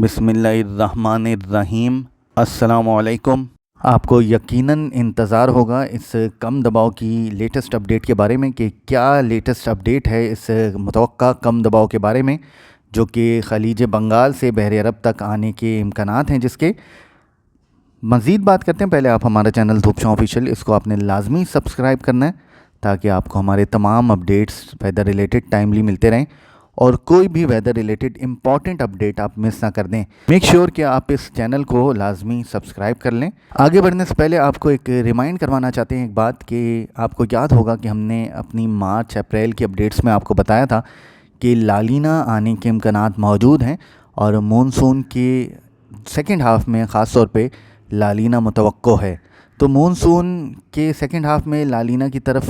بسم اللہ الرحمن الرحیم۔ السلام علیکم۔ آپ کو یقیناً انتظار ہوگا اس کم دباؤ کی لیٹسٹ اپڈیٹ کے بارے میں کہ کیا لیٹسٹ اپڈیٹ ہے اس متوقع کم دباؤ کے بارے میں جو کہ خلیج بنگال سے بحر عرب تک آنے کے امکانات ہیں۔ جس کے مزید بات کرتے ہیں، پہلے آپ ہمارا چینل دھوپ چھاؤں آفیشیل اس کو آپ نے لازمی سبسکرائب کرنا ہے تاکہ آپ کو ہمارے تمام اپڈیٹس ویدر ریلیٹڈ ٹائملی ملتے رہیں اور کوئی بھی ویدر ریلیٹڈ امپورٹنٹ اپڈیٹ آپ مس نہ کر دیں۔ میک شیور کہ آپ اس چینل کو لازمی سبسکرائب کر لیں۔ آگے بڑھنے سے پہلے آپ کو ایک ریمائنڈ کروانا چاہتے ہیں ایک بات کہ آپ کو یاد ہوگا کہ ہم نے اپنی مارچ اپریل کی اپڈیٹس میں آپ کو بتایا تھا کہ لالینا آنے کے امکانات موجود ہیں اور مونسون کے سیکنڈ ہاف میں خاص طور پہ لالینا متوقع ہے۔ تو مونسون کے سیکنڈ ہاف میں لالینا کی طرف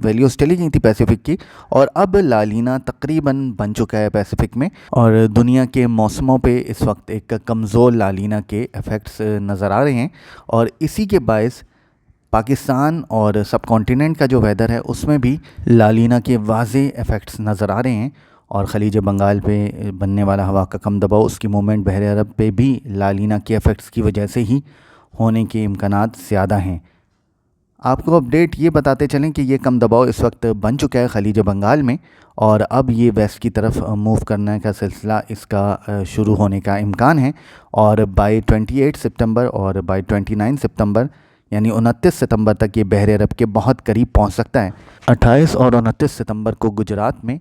ویلیوز چلی گئی تھی پیسیفک کی، اور اب لالینا تقریباً بن چکا ہے پیسیفک میں، اور دنیا کے موسموں پہ اس وقت ایک کمزور لالینا کے ایفیکٹس نظر آ رہے ہیں، اور اسی کے باعث پاکستان اور سب کانٹیننٹ کا جو ویدر ہے اس میں بھی لالینا کے واضح ایفیکٹس نظر آ رہے ہیں، اور خلیج بنگال پہ بننے والا ہوا کا کم دباؤ اس کی موومنٹ بحر عرب پہ بھی لالینا کے ایفیکٹس کی وجہ سے ہی ہونے کے امکانات زیادہ ہیں۔ آپ کو اپڈیٹ یہ بتاتے چلیں کہ یہ کم دباؤ اس وقت بن چکا ہے خلیج بنگال میں، اور اب یہ ویسٹ کی طرف موو کرنے کا سلسلہ اس کا شروع ہونے کا امکان ہے، اور بائی 28 سپتمبر اور بائی 29 سپتمبر یعنی 29 ستمبر تک یہ بحر عرب کے بہت قریب پہنچ سکتا ہے۔ 28 اور 29 ستمبر کو گجرات میں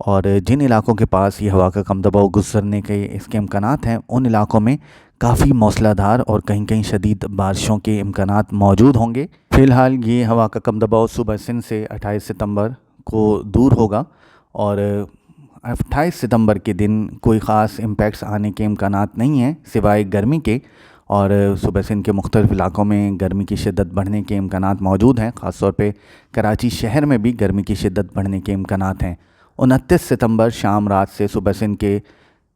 اور جن علاقوں کے پاس یہ ہوا کا کم دباؤ گزرنے کے اس کے امکانات ہیں ان علاقوں میں کافی موسلا دھار اور کہیں کہیں شدید بارشوں کے امکانات موجود ہوں گے۔ فی الحال یہ ہوا کا کم دباؤ صوبہ سندھ سے 28 ستمبر کو دور ہوگا، اور 28 ستمبر کے دن کوئی خاص امپیکٹس آنے کے امکانات نہیں ہیں سوائے گرمی کے، اور صوبہ سندھ کے مختلف علاقوں میں گرمی کی شدت بڑھنے کے امکانات موجود ہیں، خاص طور پہ کراچی شہر میں بھی گرمی کی شدت بڑھنے کے امکانات ہیں۔ 29 ستمبر شام رات سے صوبہ سندھ کے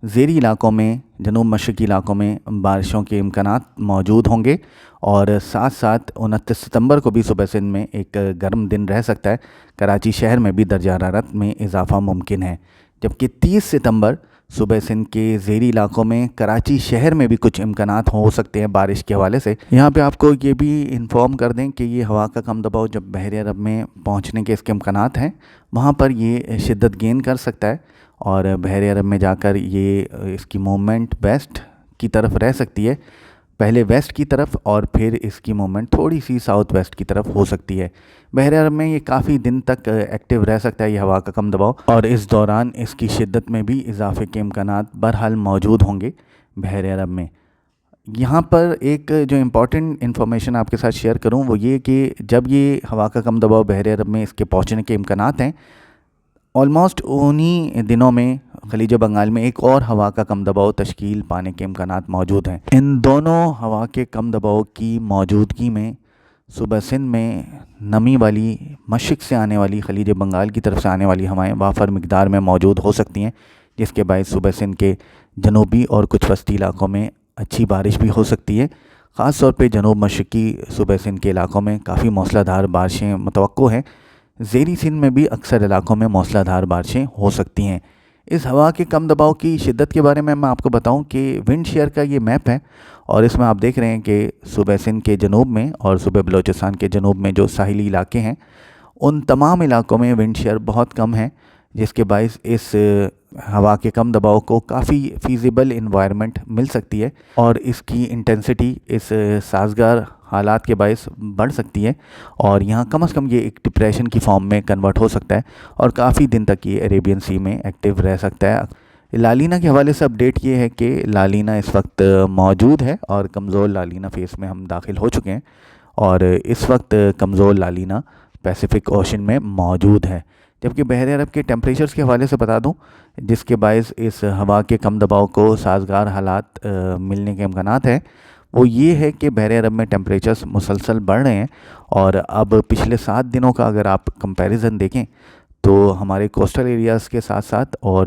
زیری علاقوں میں جنوب مشرقی علاقوں میں بارشوں کے امکانات موجود ہوں گے، اور ساتھ ساتھ 29 ستمبر کو بھی صوبہ سندھ میں ایک گرم دن رہ سکتا ہے، کراچی شہر میں بھی درجہ حرارت میں اضافہ ممکن ہے، جبکہ 30 ستمبر صوبہ سندھ کے زیری علاقوں میں کراچی شہر میں بھی کچھ امکانات ہو سکتے ہیں بارش کے حوالے سے۔ یہاں پہ آپ کو یہ بھی انفارم کر دیں کہ یہ ہوا کا کم دباؤ جب بحر عرب میں پہنچنے کے اس کے امکانات ہیں وہاں پر یہ شدت گین کر سکتا ہے، اور بحر عرب میں جا کر یہ اس کی موومنٹ ویسٹ کی طرف رہ سکتی ہے، پہلے ویسٹ کی طرف اور پھر اس کی موومنٹ تھوڑی سی ساؤتھ ویسٹ کی طرف ہو سکتی ہے۔ بحر عرب میں یہ کافی دن تک ایکٹیو رہ سکتا ہے یہ ہوا کا کم دباؤ، اور اس دوران اس کی شدت میں بھی اضافے کے امکانات بہرحال موجود ہوں گے بحر عرب میں۔ یہاں پر ایک جو امپورٹنٹ انفارمیشن آپ کے ساتھ شیئر کروں وہ یہ کہ جب یہ ہوا کا کم دباؤ بحر عرب میں اس کے پہنچنے کے امکانات ہیں، آلموسٹ انہی دنوں میں خلیج بنگال میں ایک اور ہوا کا کم دباؤ تشکیل پانے کے امکانات موجود ہیں۔ ان دونوں ہوا کے کم دباؤ کی موجودگی میں صوبہ سندھ میں نمی والی مشرق سے آنے والی خلیج بنگال کی طرف سے آنے والی ہوائیں وافر مقدار میں موجود ہو سکتی ہیں، جس کے باعث صوبہ سندھ کے جنوبی اور کچھ وسطی علاقوں میں اچھی بارش بھی ہو سکتی ہے۔ خاص طور پہ جنوب مشرقی صوبہ سندھ کے علاقوں میں کافی موسلا دھار بارشیں متوقع ہیں، زیری سندھ میں بھی اکثر علاقوں میں موسلا دھار بارشیں ہو سکتی ہیں۔ اس ہوا کے کم دباؤ کی شدت کے بارے میں آپ کو بتاؤں کہ ونڈ شیئر کا یہ میپ ہے، اور اس میں آپ دیکھ رہے ہیں کہ صوبہ سندھ کے جنوب میں اور صوبہ بلوچستان کے جنوب میں جو ساحلی علاقے ہیں ان تمام علاقوں میں ونڈ شیئر بہت کم ہے، جس کے باعث اس ہوا کے کم دباؤ کو کافی فیزیبل انوائرمنٹ مل سکتی ہے، اور اس کی انٹینسٹی اس سازگار حالات کے باعث بڑھ سکتی ہے، اور یہاں کم از کم یہ ایک ڈپریشن کی فارم میں کنورٹ ہو سکتا ہے، اور کافی دن تک یہ عریبین سی میں ایکٹیو رہ سکتا ہے۔ لالینا کے حوالے سے اپڈیٹ یہ ہے کہ لالینا اس وقت موجود ہے، اور کمزور لالینا فیس میں ہم داخل ہو چکے ہیں، اور اس وقت کمزور لالینا پیسیفک اوشن میں موجود ہے۔ جبکہ بحر عرب کے ٹیمپریچرز کے حوالے سے بتا دوں جس کے باعث اس ہوا کے کم دباؤ کو سازگار حالات ملنے کے امکانات ہیں، وہ یہ ہے کہ بحر عرب میں ٹیمپریچرز مسلسل بڑھ رہے ہیں، اور اب پچھلے 7 دنوں کا اگر آپ کمپیریزن دیکھیں تو ہمارے کوسٹل ایریاز کے ساتھ ساتھ اور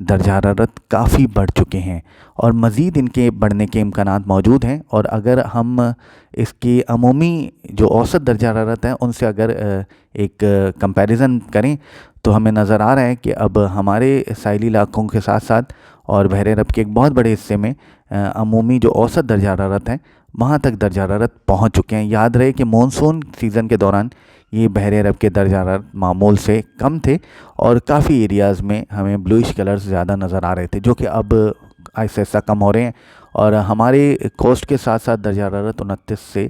درجہ حرارت کافی بڑھ چکے ہیں اور مزید ان کے بڑھنے کے امکانات موجود ہیں. اور اگر ہم اس کی عمومی جو اوسط درجہ حرارت ہے ان سے اگر ایک کمپیریزن کریں تو ہمیں نظر آ رہا ہے کہ اب ہمارے ساحلی علاقوں کے ساتھ ساتھ اور بحر عرب کے ایک بہت بڑے حصے میں عمومی جو اوسط درجہ حرارت ہے وہاں تک درجہ حرارت پہنچ چکے ہیں. یاد رہے کہ مونسون سیزن کے دوران یہ بحر عرب کے درجہ حرارت معمول سے کم تھے اور کافی ایریاز میں ہمیں بلوئش کلرز زیادہ نظر آ رہے تھے جو کہ اب آہستہ آہستہ کم ہو رہے ہیں اور ہمارے کوسٹ کے ساتھ ساتھ درجہ حرارت 29 سے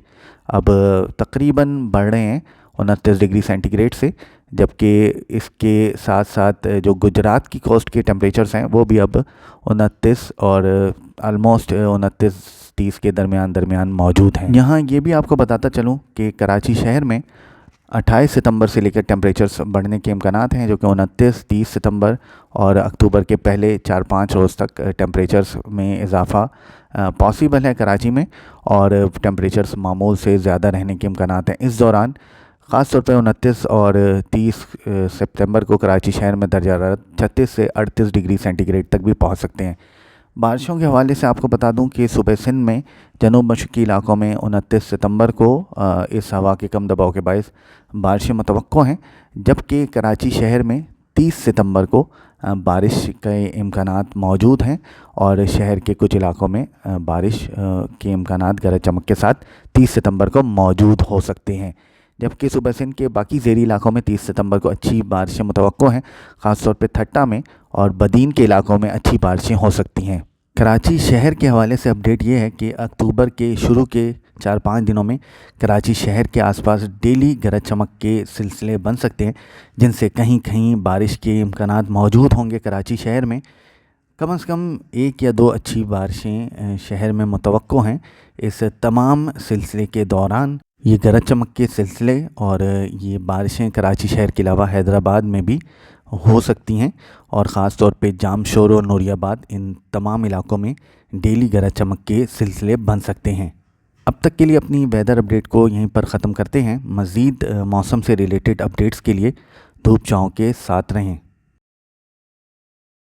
اب تقریباً بڑھ رہے ہیں 29 ڈگری سینٹی گریڈ سے. جبکہ اس کے ساتھ ساتھ جو گجرات کی کوسٹ کے ٹیمپریچرز ہیں وہ بھی اب 29 اور آلموسٹ 29-30 کے درمیان موجود ہیں. یہاں یہ بھی آپ کو بتاتا چلوں کہ کراچی شہر میں 28 ستمبر سے لے کر ٹیمپریچرز بڑھنے کے امکانات ہیں جو کہ 29-30 ستمبر اور اکتوبر کے پہلے 4-5 روز تک ٹیمپریچرز میں اضافہ پاسبل ہے کراچی میں اور ٹیمپریچرز معمول سے زیادہ رہنے کے امکانات ہیں. اس دوران خاص طور پہ 29 اور 30 سپتمبر کو کراچی شہر میں درجہ حرارت 36 سے 38 ڈگری سینٹی گریڈ تک بھی پہنچ سکتے ہیں. بارشوں کے حوالے سے آپ کو بتا دوں کہ صوبہ سندھ میں جنوب مشرقی علاقوں میں 29 ستمبر کو اس ہوا کے کم دباؤ کے باعث بارشیں متوقع ہیں جبکہ کراچی شہر میں 30 ستمبر کو بارش کے امکانات موجود ہیں اور شہر کے کچھ علاقوں میں بارش کے امکانات گرج چمک کے ساتھ 30 ستمبر کو موجود ہو سکتے ہیں. جبکہ صوبہ سندھ کے باقی زیریں علاقوں میں 30 ستمبر کو اچھی بارشیں متوقع ہیں. خاص طور پہ تھٹا میں اور بدین کے علاقوں میں اچھی بارشیں ہو سکتی ہیں. کراچی شہر کے حوالے سے اپڈیٹ یہ ہے کہ اکتوبر کے شروع کے 4-5 دنوں میں کراچی شہر کے آس پاس ڈیلی گرج چمک کے سلسلے بن سکتے ہیں جن سے کہیں کہیں بارش کے امکانات موجود ہوں گے. کراچی شہر میں کم از کم 1 یا 2 اچھی بارشیں شہر میں متوقع ہیں. اس تمام سلسلے کے دوران یہ گرج چمک کے سلسلے اور یہ بارشیں کراچی شہر کے علاوہ حیدرآباد میں بھی ہو سکتی ہیں اور خاص طور پہ جامشور اور نوری آباد ان تمام علاقوں میں ڈیلی گرج چمک کے سلسلے بن سکتے ہیں. اب تک کے لیے اپنی ویدر اپڈیٹ کو یہیں پر ختم کرتے ہیں. مزید موسم سے ریلیٹڈ اپڈیٹس کے لیے دھوپ چھاؤں کے ساتھ رہیں.